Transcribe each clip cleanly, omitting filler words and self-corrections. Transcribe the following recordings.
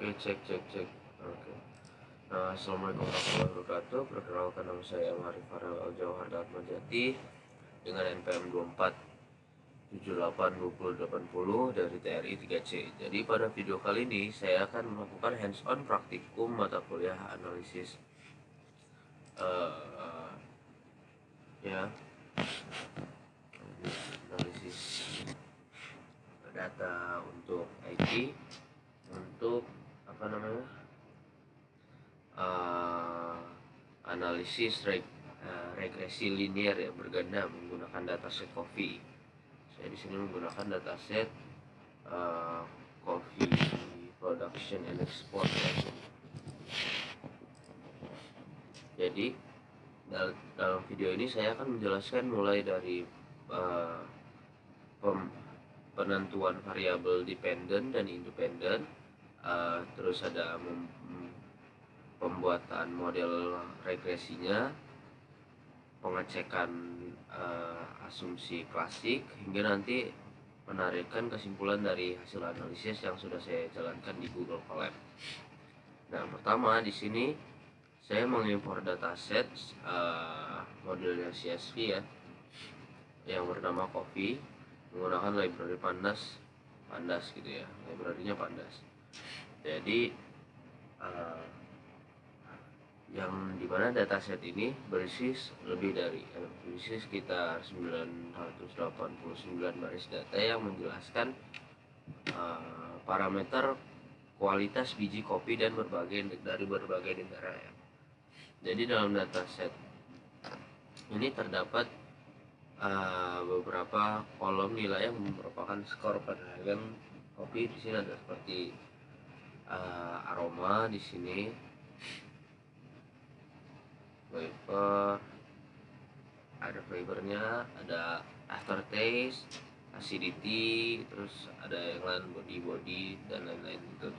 Oke, cek. Oke. Nah, assalamualaikum warahmatullahi wabarakatuh. Perkenalkan, nama saya Marif Farel Al Jauhar Jati dengan NPM 24782080 dari TRI 3C. Jadi pada video kali ini saya akan melakukan hands-on praktikum mata kuliah analisis ya analisis data untuk IT, untuk analisis regresi linear yang berganda menggunakan dataset Coffee. Saya di sini menggunakan dataset Coffee Production and Export. Jadi dalam video ini saya akan menjelaskan mulai dari penentuan variabel dependent dan independent, terus ada pembuatan model regresinya, pengecekan asumsi klasik, hingga nanti penarikan kesimpulan dari hasil analisis yang sudah saya jalankan di Google Colab. Nah, pertama di sini saya mengimpor dataset modelnya CSV ya, yang bernama Coffee, menggunakan library Pandas gitu ya, library-nya Pandas. Jadi yang dimana dataset ini berisi sekitar 989 baris data yang menjelaskan parameter kualitas biji kopi dan dari berbagai negara ya. Jadi dalam dataset ini terdapat beberapa kolom nilai yang merupakan skor perhargaan kopi. Di sini ada seperti aroma, di sini flavornya, ada aftertaste, acidity, terus ada yang lain body dan lain-lain gitu.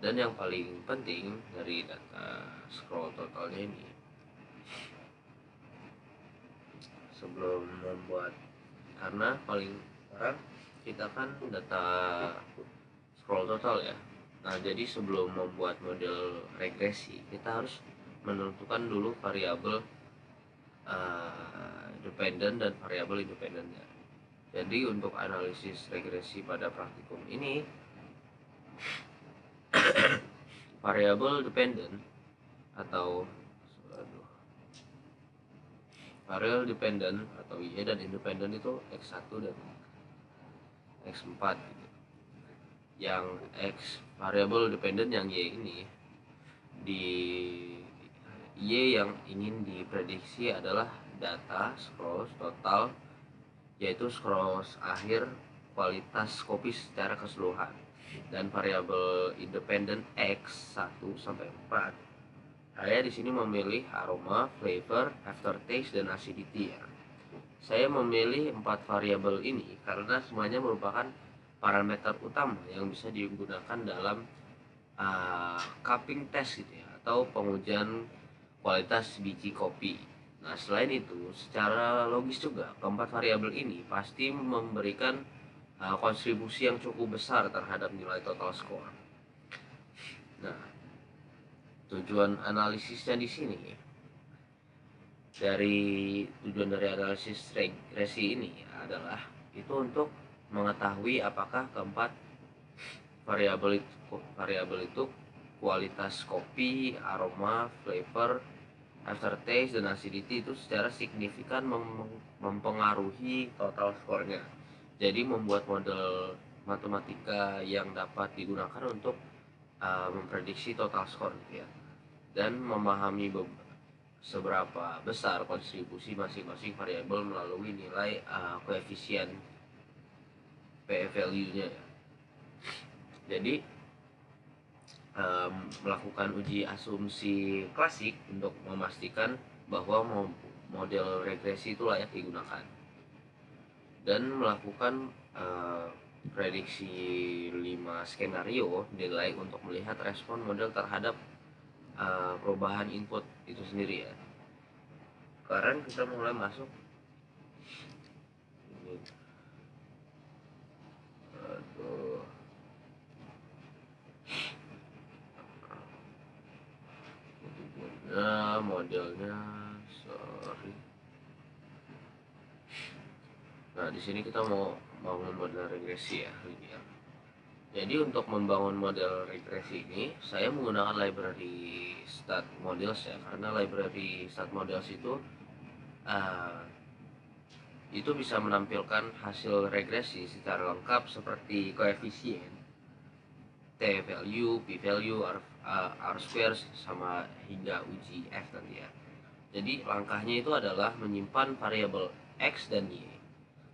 Dan yang paling penting dari data scroll totalnya ini, sebelum membuat, karena paling sekarang kita kan data scroll total ya. Nah, jadi sebelum membuat model regresi kita harus menentukan dulu variabel dependent dan variabel independentnya. Jadi untuk analisis regresi pada praktikum ini, variabel dependent atau variabel dependent atau Y dan independent itu X1 dan X4 gitu. Yang variabel dependent yang Y ini, di Y yang ingin diprediksi adalah data scrolls total, yaitu scrolls akhir kualitas kopi secara keseluruhan. Dan variabel independent X1 sampai 4, saya di sini memilih aroma, flavor, aftertaste, dan acidity ya. Saya memilih 4 variabel ini karena semuanya merupakan parameter utama yang bisa digunakan dalam cupping test gitu ya, atau pengujian kualitas biji kopi. Nah, selain itu, secara logis juga keempat variabel ini pasti memberikan kontribusi yang cukup besar terhadap nilai total skor. Nah, tujuan analisisnya di sini, tujuan dari analisis regresi ini adalah itu untuk mengetahui apakah keempat variabel itu kualitas kopi, aroma, flavor, aftertaste, dan acidity itu secara signifikan mempengaruhi total skornya. Jadi membuat model matematika yang dapat digunakan untuk memprediksi total skor gitu ya, dan memahami seberapa besar kontribusi masing-masing variabel melalui nilai koefisien PE value-nya ya. Jadi melakukan uji asumsi klasik untuk memastikan bahwa model regresi itu layak digunakan, dan melakukan prediksi 5 skenario nilai untuk melihat respon model terhadap perubahan input itu sendiri ya. Sekarang kita mulai masuk ini. modelnya, sorry. Nah, di sini kita mau bangun model regresi ya, linear. Jadi untuk membangun model regresi ini, saya menggunakan library stat models ya, karena library stat models itu bisa menampilkan hasil regresi secara lengkap seperti koefisien, t value, p value, r square, sama hingga uji f nanti ya. Jadi langkahnya itu adalah menyimpan variabel x dan y,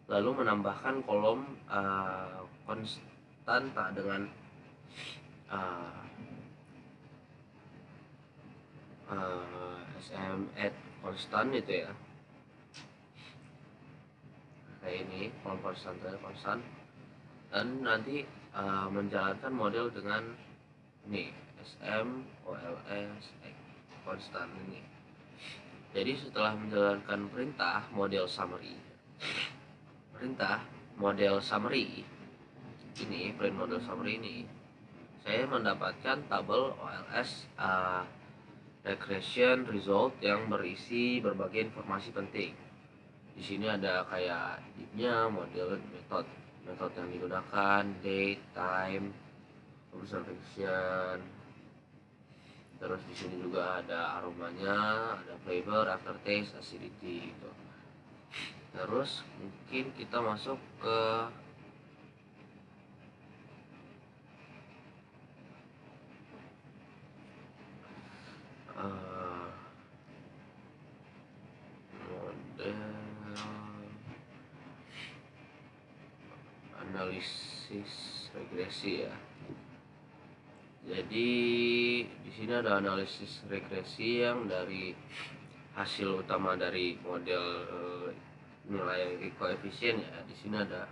lalu menambahkan kolom konstanta dengan sm add konstan itu ya, kayak ini kolom konstan, dan nanti menjalankan model dengan ini sm ols konstan ini. Jadi setelah menjalankan perintah model summary ini, print model summary ini, saya mendapatkan tabel OLS regression result yang berisi berbagai informasi penting. Di sini ada kayak nya, model, metode yang digunakan, date, time, observation. Terus di sini juga ada aromanya, ada flavor, aftertaste, acidity gitu. Terus mungkin kita masuk ke model analisis regresi ya. Jadi di sini ada analisis regresi yang dari hasil utama dari model nilai koefisien ya. Di sini ada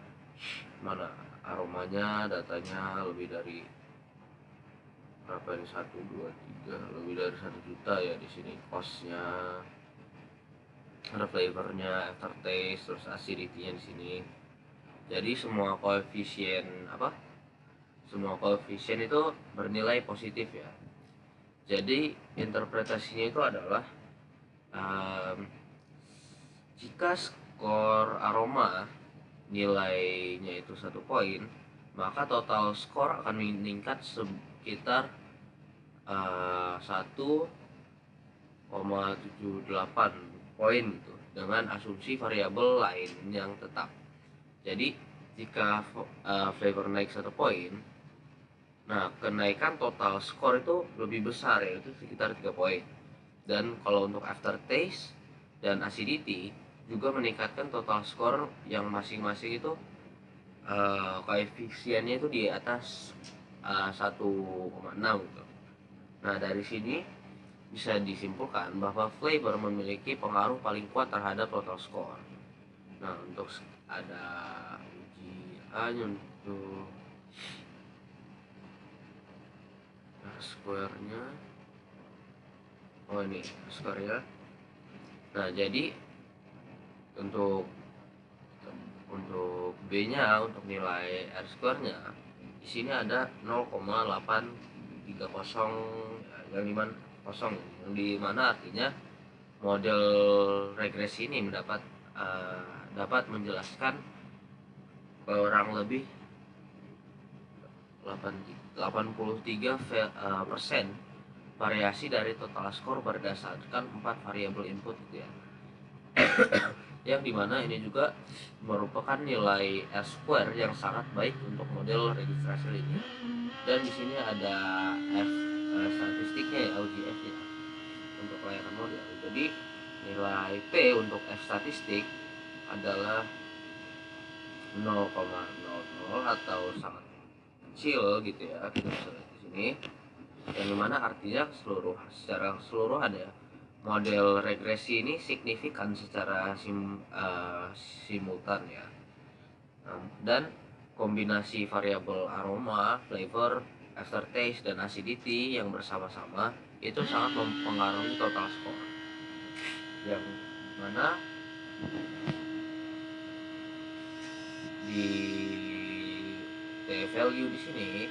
mana aromanya, datanya lebih dari berapa ini, 1, 2, 3, lebih dari 1 juta ya. Di sini costnya, ada flavornya, aftertaste, terus acidity-nya di sini. Jadi semua koefisien itu bernilai positif ya. Jadi interpretasinya itu adalah jika skor aroma nilainya itu 1 poin, maka total skor akan meningkat sekitar 1,78 poin gitu, dengan asumsi variabel lain yang tetap. Jadi jika flavor naik 1 poin, nah kenaikan total skor itu lebih besar, yaitu sekitar 3 poin. Dan kalau untuk aftertaste dan acidity juga meningkatkan total skor yang masing-masing itu koefisiennya itu di atas 1,6 gitu. Nah, dari sini bisa disimpulkan bahwa flavor memiliki pengaruh paling kuat terhadap total skor. Nah, untuk ada uji A-nya untuk square-nya. Oh, ini square-nya. Nah, jadi untuk B-nya, untuk nilai R square-nya, di sini ada 0,830 yang di mana artinya model regresi ini dapat menjelaskan kurang lebih 83% variasi dari total skor berdasarkan 4 variabel input gitu ya. Yang dimana ini juga merupakan nilai R square yang sangat baik untuk model registrasi linear. Dan di sini ada F statistiknya ya, UGF ya, untuk layanan model. Jadi nilai P untuk F statistik adalah 0,00 atau sangat kecil gitu ya, kita bisa lihat di sini. Yang dimana artinya secara keseluruhan ya, model regresi ini signifikan secara simultan ya. Dan kombinasi variabel aroma, flavor, aftertaste, dan acidity yang bersama-sama itu sangat mempengaruhi total skor. Yang mana di T value di sini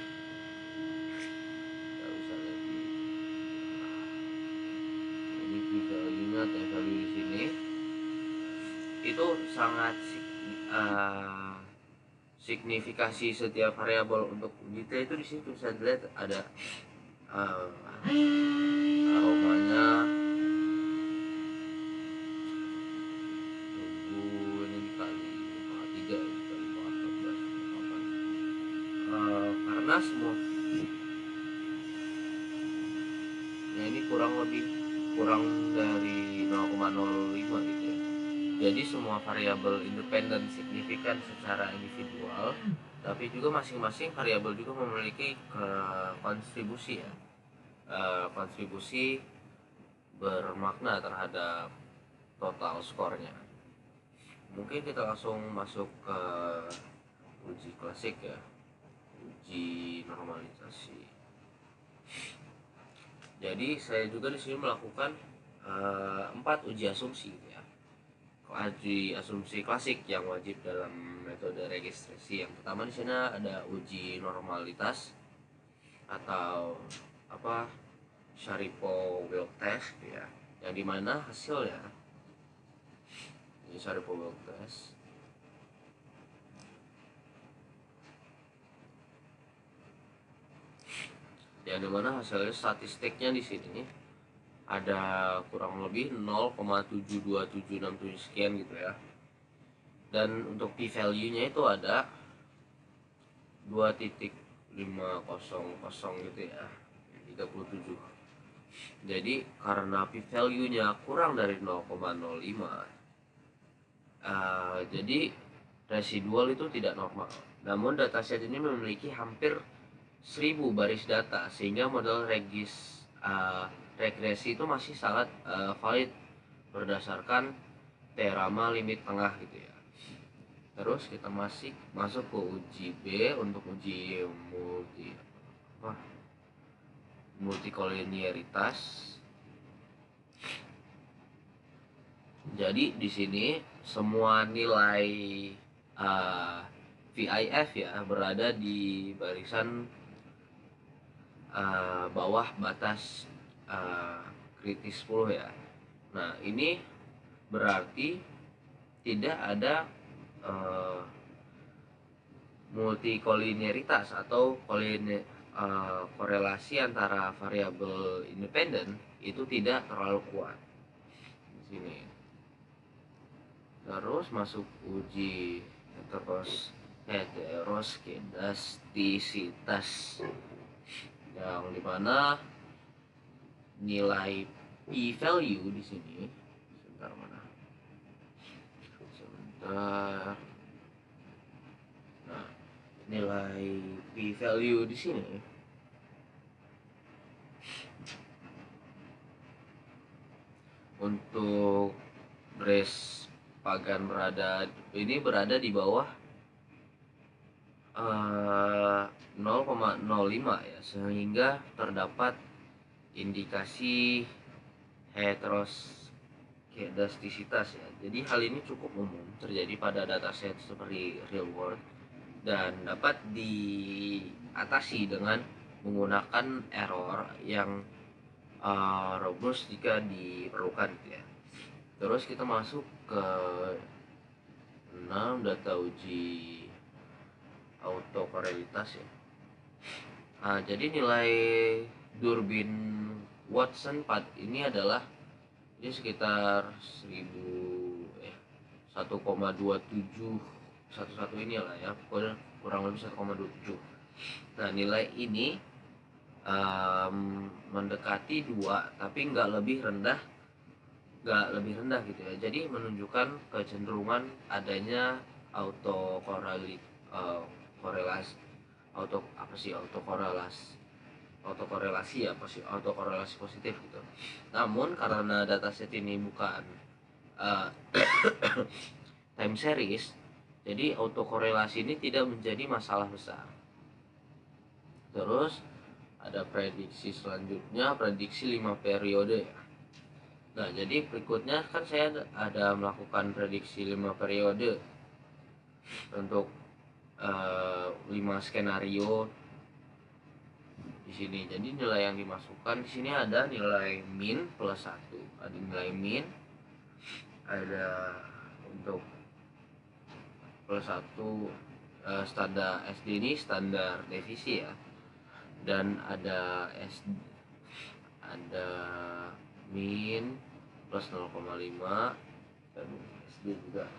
kita bisa lihat ini P melihat signifikasi setiap variabel untuk uji T itu di situ bisa dilihat ada aromanya, tunggu ini dikali 3 ya, dikali 14 karena semua ya ini kurang dari 0,05 gitu ya. Jadi semua variabel independen signifikan secara individual, tapi juga masing-masing variabel juga memiliki kontribusi ya. Kontribusi bermakna terhadap total skornya. Mungkin kita langsung masuk ke uji klasik ya, uji normalisasi. Jadi saya juga di sini melakukan 4 uji asumsi gitu ya. Uji asumsi klasik yang wajib dalam metode registrasi. Yang pertama di sini ada uji normalitas atau Sharipov-Wilk test ya, yang dimana hasilnya ini Sharipov-Wilk test yang dimana hasilnya statistiknya di sini ada kurang lebih 0,72767 sekian gitu ya, dan untuk p-value-nya itu ada 2.500 gitu ya, 37. Jadi karena p-value-nya kurang dari 0,05, jadi residual itu tidak normal. Namun dataset ini memiliki hampir 1000 baris data, sehingga model regresi itu masih sangat valid berdasarkan teorema limit tengah gitu ya. Terus kita masuk ke uji B untuk uji multikolinearitas. Jadi di sini semua nilai VIF ya berada di barisan bawah batas kritis 10 ya. Nah, ini berarti tidak ada multikolinearitas atau korelasi antara variabel independen itu tidak terlalu kuat di sini. Terus masuk uji heteroskedastisitas, yang dimana nilai p-value di sini sebentar. Nah, nilai p-value di sini untuk brace pagan berada di bawah 0,05 ya, sehingga terdapat indikasi heteroskedastisitas ya. Jadi hal ini cukup umum terjadi pada dataset seperti real world dan dapat diatasi dengan menggunakan error yang robust jika diperlukan ya. Terus kita masuk ke 6 data uji autokorelitas ya. Jadi nilai Durbin Watson 4 ini adalah sekitar 1,2711 inilah ya, kurang lebih 1,27. Nah, nilai ini mendekati 2 tapi nggak lebih rendah gitu ya. Jadi menunjukkan kecenderungan adanya autokorelasi positif gitu. Namun karena dataset ini bukan time series, jadi autokorelasi ini tidak menjadi masalah besar. Terus ada prediksi selanjutnya, prediksi 5 periode ya. Nah, jadi berikutnya kan saya ada melakukan prediksi 5 periode untuk 5 skenario di sini. Jadi nilai yang dimasukkan di sini ada nilai min plus 1, ada nilai min, ada untuk plus 1 standar SD ini standar devisi ya, dan ada min plus 0,5 dan SD juga,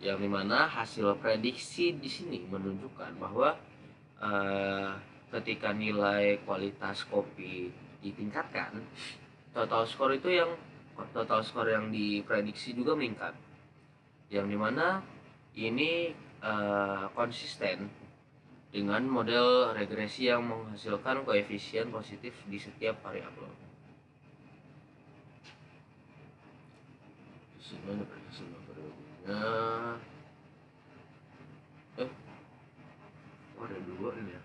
yang dimana hasil prediksi di sini menunjukkan bahwa ketika nilai kualitas kopi ditingkatkan, total skor yang diprediksi juga meningkat, yang dimana ini konsisten dengan model regresi yang menghasilkan koefisien positif di setiap variabel. Di sini ada semua variabelnya. Ada 2 ini ya.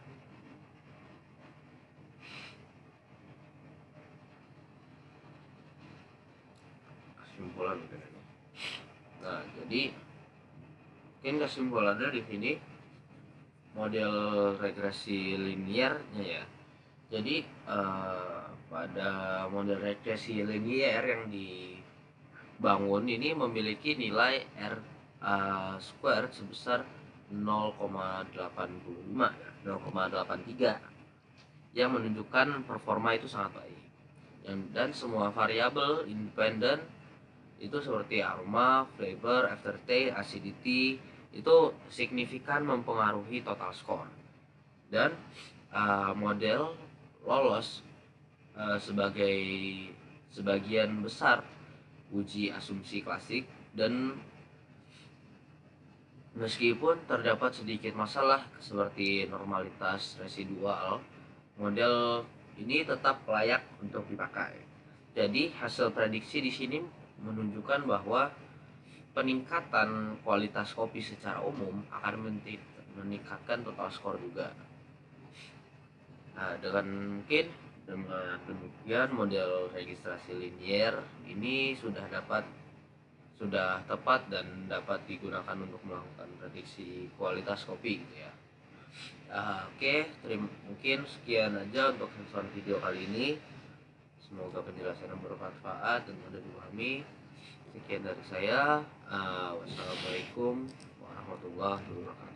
Kesimpulan ini. Nah, jadi mungkin kesimpulannya di sini model regresi linearnya ya. Jadi pada model regresi linear yang dibangun ini memiliki nilai R square sebesar 0,85 ya, 0,83, yang menunjukkan performa itu sangat baik. Dan semua variabel independen itu seperti aroma, flavor, aftertaste, acidity itu signifikan mempengaruhi total score. Dan model lolos sebagai sebagian besar uji asumsi klasik, dan meskipun terdapat sedikit masalah seperti normalitas residual, model ini tetap layak untuk dipakai. Jadi hasil prediksi di sini menunjukkan bahwa peningkatan kualitas kopi secara umum akan meningkatkan total skor juga. Nah, dengan demikian model registrasi linear ini sudah tepat dan dapat digunakan untuk melakukan prediksi kualitas kopi gitu ya. Oke, mungkin sekian aja untuk sensor video kali ini. Semoga penjelasan bermanfaat dan mudah dipahami. Sekian dari saya. Wassalamualaikum warahmatullahi wabarakatuh.